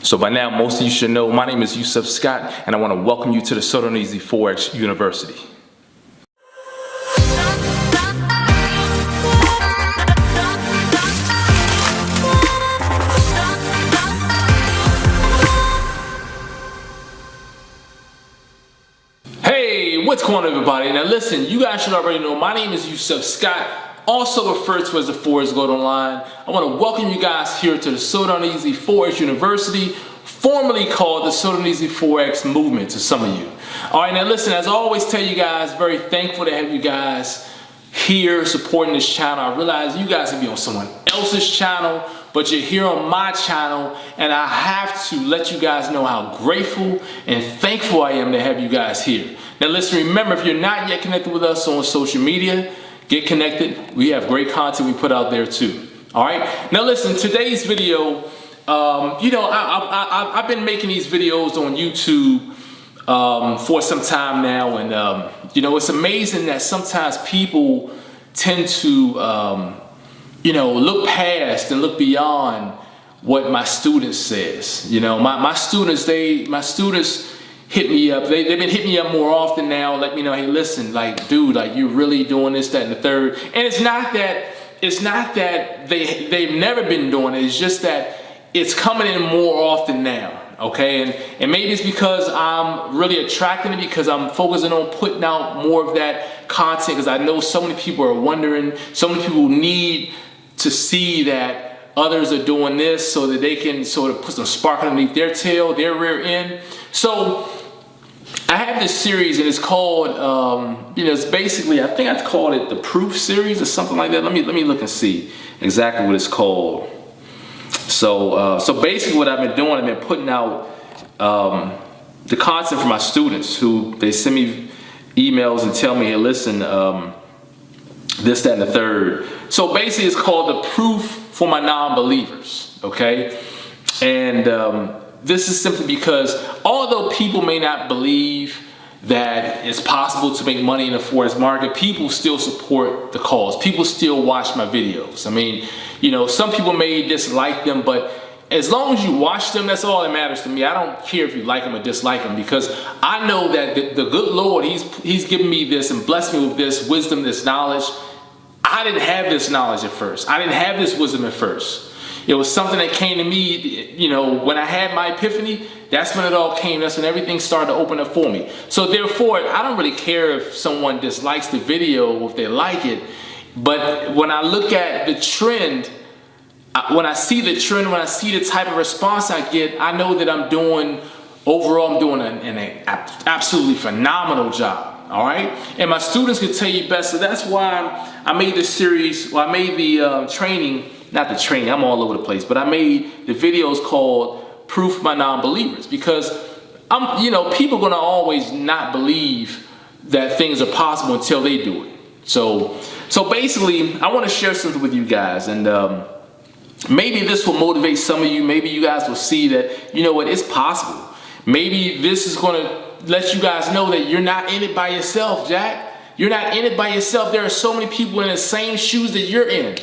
So by now, most of you should know, my name is Yusef Scott, and I want to welcome you to the SodarneasyForex University. Hey, what's going on, everybody? Now listen, you guys should already know, my name is Yusef Scott, also referred to as the Forex GOAT online. I want to welcome you guys here to the SodarneasyForex University, formerly called the sodarneasyforex movement to some of you. All right, now listen, as I always tell you guys, very thankful to have you guys here supporting this channel. I realize you guys can be on someone else's channel, but you're here on my channel, and I have to let you guys know how grateful and thankful I am to have you guys here. Now listen, remember, if you're not yet connected with us on social media, get connected. We have great content we put out there too. All right. Now listen, today's video, I've been making these videos on YouTube for some time now, and it's amazing that sometimes people tend to look past and look beyond what my students says. My students hit me up. They've been hitting me up more often now. Let me know, hey, listen, like, dude, like, you're really doing this, that, and the third. And it's not that they've never been doing it. It's just that it's coming in more often now. Okay, and maybe it's because I'm really attracting it, because I'm focusing on putting out more of that content, because I know so many people are wondering, so many people need to see that others are doing this so that they can sort of put some spark underneath their tail, their rear end. So I have this series, and it's called, it's basically, I think I called it the Proof series or something like that. Let me look and see exactly what it's called. So basically what I've been doing, I've been putting out the content for my students, who they send me emails and tell me, hey, listen, this, that, and the third. So basically it's called the Proof for My Nonbelievers, okay? And this is simply because although people may not believe that it's possible to make money in the Forex market, people still support the cause. People still watch my videos. I mean, some people may dislike them, but as long as you watch them, that's all that matters to me. I don't care if you like them or dislike them, because I know that the good Lord, He's given me this and blessed me with this wisdom, this knowledge. I didn't have this knowledge at first. I didn't have this wisdom at first. It was something that came to me, when I had my epiphany. That's when it all came. That's when everything started to open up for me. So therefore, I don't really care if someone dislikes the video or if they like it. But when I look at the trend, when I see the trend, when I see the type of response I get, I know that I'm doing an absolutely phenomenal job. All right. And my students can tell you best. So that's why I made this series. Well, I made the training. Not the training, I'm all over the place, but I made the videos called Proof for My Nonbelievers, because people are gonna always not believe that things are possible until they do it. So basically, I wanna share something with you guys, and maybe this will motivate some of you. Maybe you guys will see that, it's possible. Maybe this is gonna let you guys know that you're not in it by yourself, Jack. You're not in it by yourself. There are so many people in the same shoes that you're in.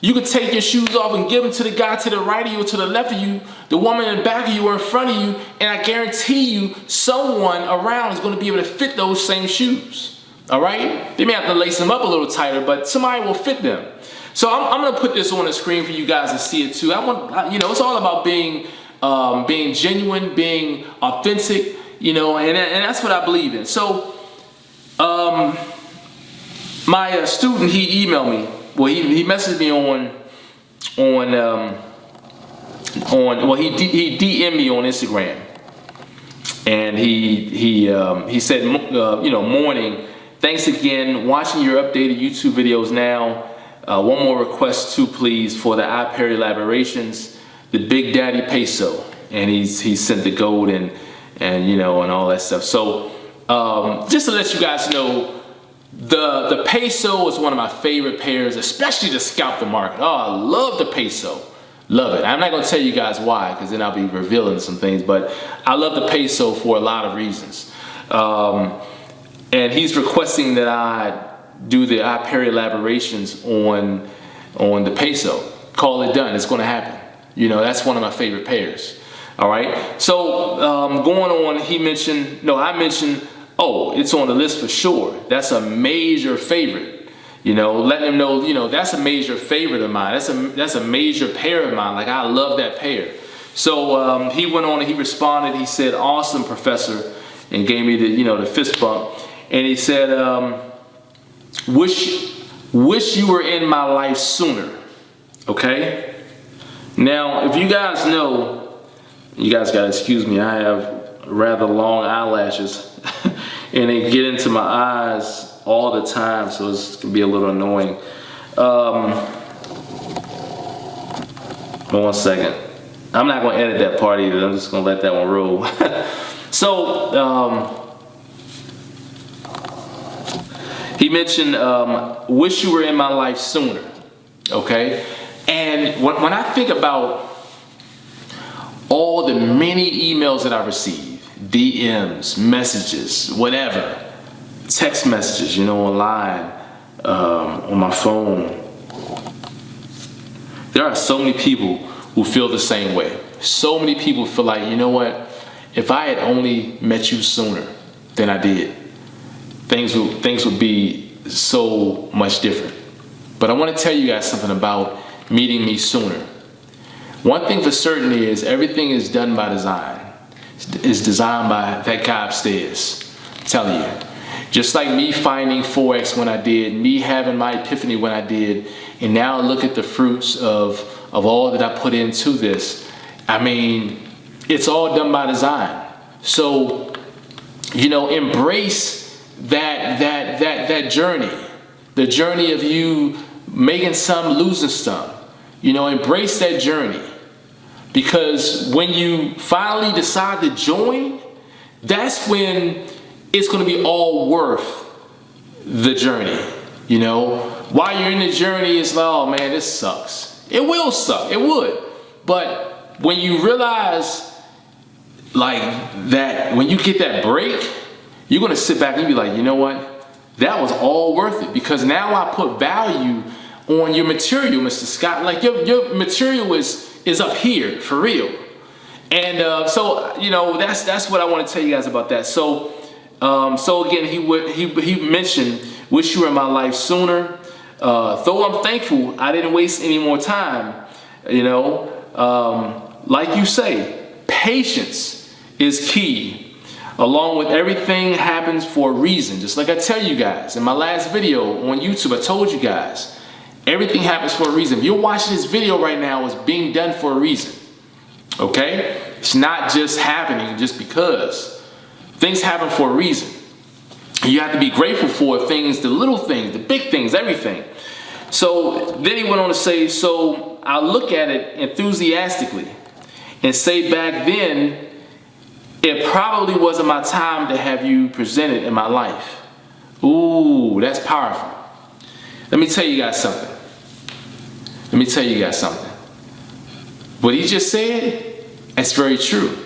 You could take your shoes off and give them to the guy to the right of you or to the left of you, the woman in the back of you or in front of you, and I guarantee you someone around is going to be able to fit those same shoes. All right? They may have to lace them up a little tighter, but somebody will fit them. So I'm going to put this on the screen for you guys to see it too. It's all about being genuine, being authentic, and that's what I believe in. So my student, he emailed me. Well, he messaged me he DM'd me on Instagram, and he said, morning, thanks again, watching your updated YouTube videos now. One more request too, please, for the Apparel elaborations, the Big Daddy Peso, and he sent the gold and all that stuff. So just to let you guys know, the peso is one of my favorite pairs, especially to scalp the market. Oh, I love the peso. Love it. I'm not going to tell you guys why, because then I'll be revealing some things, but I love the peso for a lot of reasons. And he's requesting that I do the Apparel elaborations on the peso. Call it done. It's going to happen. That's one of my favorite pairs. All right. So going on, I mentioned, oh, it's on the list for sure. That's a major favorite. Letting them know, that's a major favorite of mine. That's a major pair of mine. Like, I love that pair. So he went on and he responded. He said, "Awesome, Professor," and gave me the fist bump. And he said, wish you were in my life sooner. Okay. Now, if you guys know, you guys gotta excuse me. I have rather long eyelashes, and they get into my eyes all the time, so it's gonna be a little annoying. One second. I'm not gonna edit that part either. I'm just gonna let that one roll. So he mentioned, wish you were in my life sooner. Okay, and when I think about all the many emails that I receive, DMs, messages, whatever, text messages, online, on my phone. There are so many people who feel the same way. So many people feel like, you know what? If I had only met you sooner than I did, things would be so much different. But I want to tell you guys something about meeting me sooner. One thing for certain is everything is done by design. It's designed by that guy upstairs. I'm telling you. Just like me finding Forex when I did, me having my epiphany when I did, and now look at the fruits of all that I put into this. I mean, it's all done by design. So, embrace that journey. The journey of you making some, losing some. Embrace that journey. Because when you finally decide to join, that's when it's going to be all worth the journey. While you're in the journey, it's like, oh man, this sucks. It will suck. It would. But when you realize like that, when you get that break, you're going to sit back and be like, you know what? That was all worth it, because now I put value on your material, Mr. Scott. Like your material is up here for real. And so that's what I want to tell you guys about that. So again, he mentioned, wish you were in my life sooner. Though I'm thankful I didn't waste any more time. Like you say, patience is key. Along with everything happens for a reason. Just like I tell you guys in my last video on YouTube, I told you guys, everything happens for a reason. If you're watching this video right now, it's being done for a reason. Okay? It's not just happening just because. Things happen for a reason. You have to be grateful for things, the little things, the big things, everything. So then he went on to say, so I look at it enthusiastically and say back then, it probably wasn't my time to have you presented in my life. Ooh, that's powerful. Let me tell you guys something. What he just said, that's very true.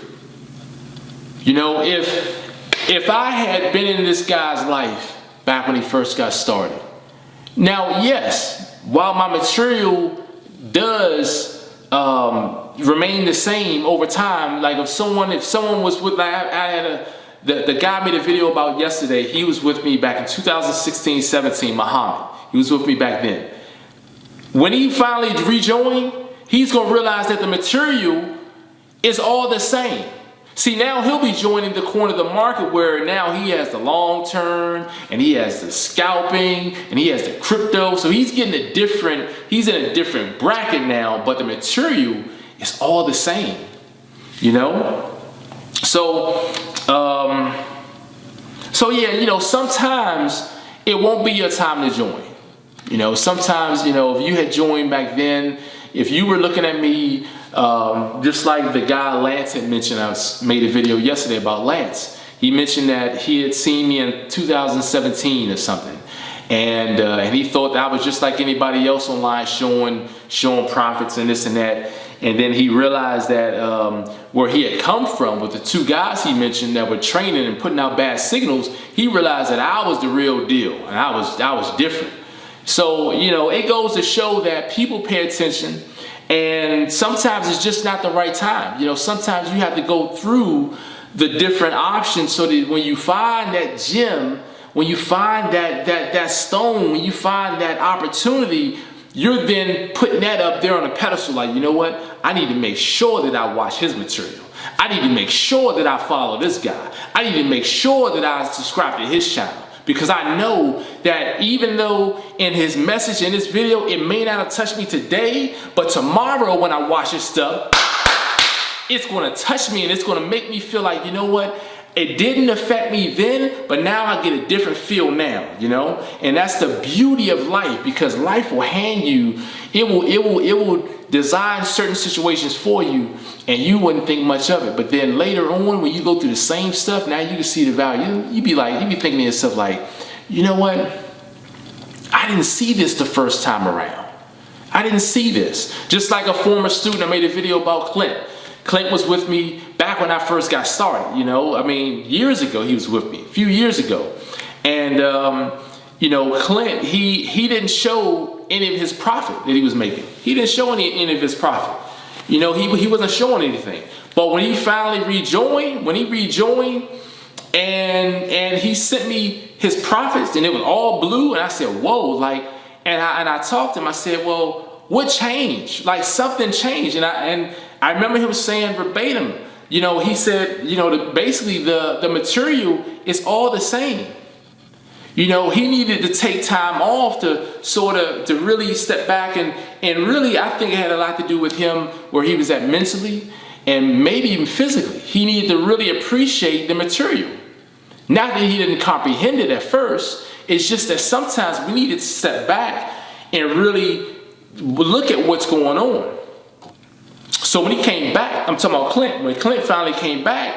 If I had been in this guy's life back when he first got started. Now, yes, while my material does remain the same over time, like if someone was with, the guy made a video about yesterday, he was with me back in 2016, 17, Muhammad. He was with me back then. When he finally rejoined, he's going to realize that the material is all the same. See, now he'll be joining the corner of the market where now he has the long term and he has the scalping and he has the crypto. So he's getting he's in a different bracket now, but the material is all the same, So yeah, sometimes it won't be your time to join. Sometimes, if you had joined back then, if you were looking at me, just like the guy Lance had mentioned, I made a video yesterday about Lance. He mentioned that he had seen me in 2017 or something. And he thought that I was just like anybody else online showing profits and this and that. And then he realized that where he had come from with the two guys he mentioned that were training and putting out bad signals, he realized that I was the real deal and I was different. So, it goes to show that people pay attention And sometimes it's just not the right time. You know, sometimes you have to go through the different options so that when you find that gem, when you find that stone, when you find that opportunity, you're then putting that up there on a pedestal like, you know what? I need to make sure that I watch his material. I need to make sure that I follow this guy. I need to make sure that I subscribe to his channel. Because I know that even though in his message, in this video, it may not have touched me today, but tomorrow when I watch his stuff, it's going to touch me and it's going to make me feel like, you know what? It didn't affect me then, but now I get a different feel now, you know? And that's the beauty of life, because life will hand you, it will design certain situations for you and you wouldn't think much of it. But then later on, when you go through the same stuff, now you can see the value. You be thinking to yourself like, you know what? I didn't see this the first time around. I didn't see this. Just like a former student, I made a video about Clint. Clint was with me back when I first got started, you know, I mean, years ago he was with me, a few years ago. And, you know, Clint, he didn't show any of his profit that he was making. He didn't show any of his profit. You know, he wasn't showing anything. But when he finally rejoined, and he sent me his profits and it was all blue, and I said, whoa, like, and I talked to him, I said, well, what changed? Like something changed. And I remember him saying verbatim, you know, he said, you know, basically the material is all the same. You know, he needed to take time off to really step back and really, I think it had a lot to do with him where he was at mentally and maybe even physically. He needed to really appreciate the material. Not that he didn't comprehend it at first, it's just that sometimes we need to step back and really look at what's going on. So when he came back, I'm talking about Clint, when Clint finally came back,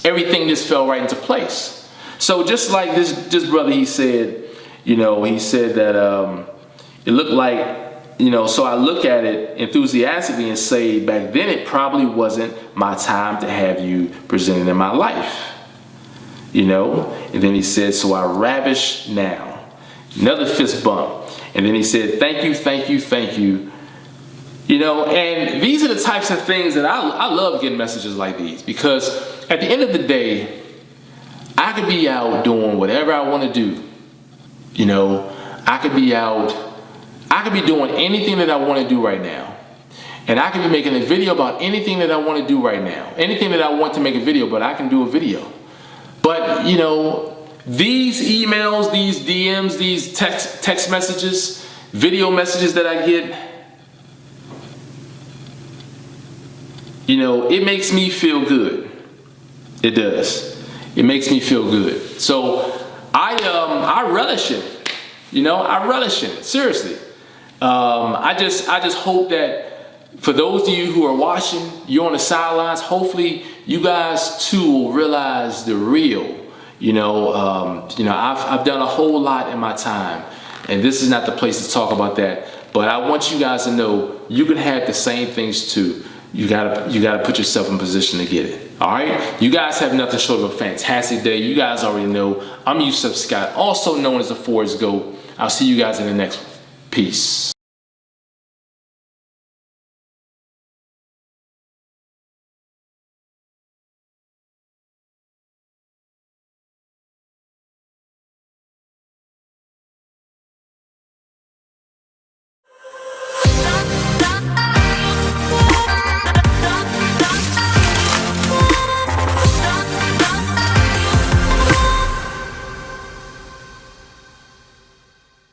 everything just fell right into place. So just like this brother, he said, you know, he said that it looked like, you know, so I look at it enthusiastically and say, back then it probably wasn't my time to have you presented in my life. You know, and then he said, so I ravish now. Another fist bump. And then he said, thank you, thank you, thank you. You know, and these are the types of things that I love getting messages like these, because at the end of the day, I could be out doing whatever I want to do. You know, I could be doing anything that I want to do right now. And I could be making a video about anything that I want to do right now. Anything that I want to make a video, but I can do a video. But, you know, these emails, these DMs, these text messages, video messages that I get, you know, it makes me feel good. It does. It makes me feel good. So I relish it. You know, I relish it. Seriously. I just hope that for those of you who are watching, you're on the sidelines, hopefully you guys too will realize the real. You know, I've done a whole lot in my time, and this is not the place to talk about that. But I want you guys to know you can have the same things too. You gotta put yourself in position to get it. All right. You guys have nothing short of a fantastic day. You guys already know I'm Yusef Scott, also known as the Forex GOAT. I'll see you guys in the next one. Peace.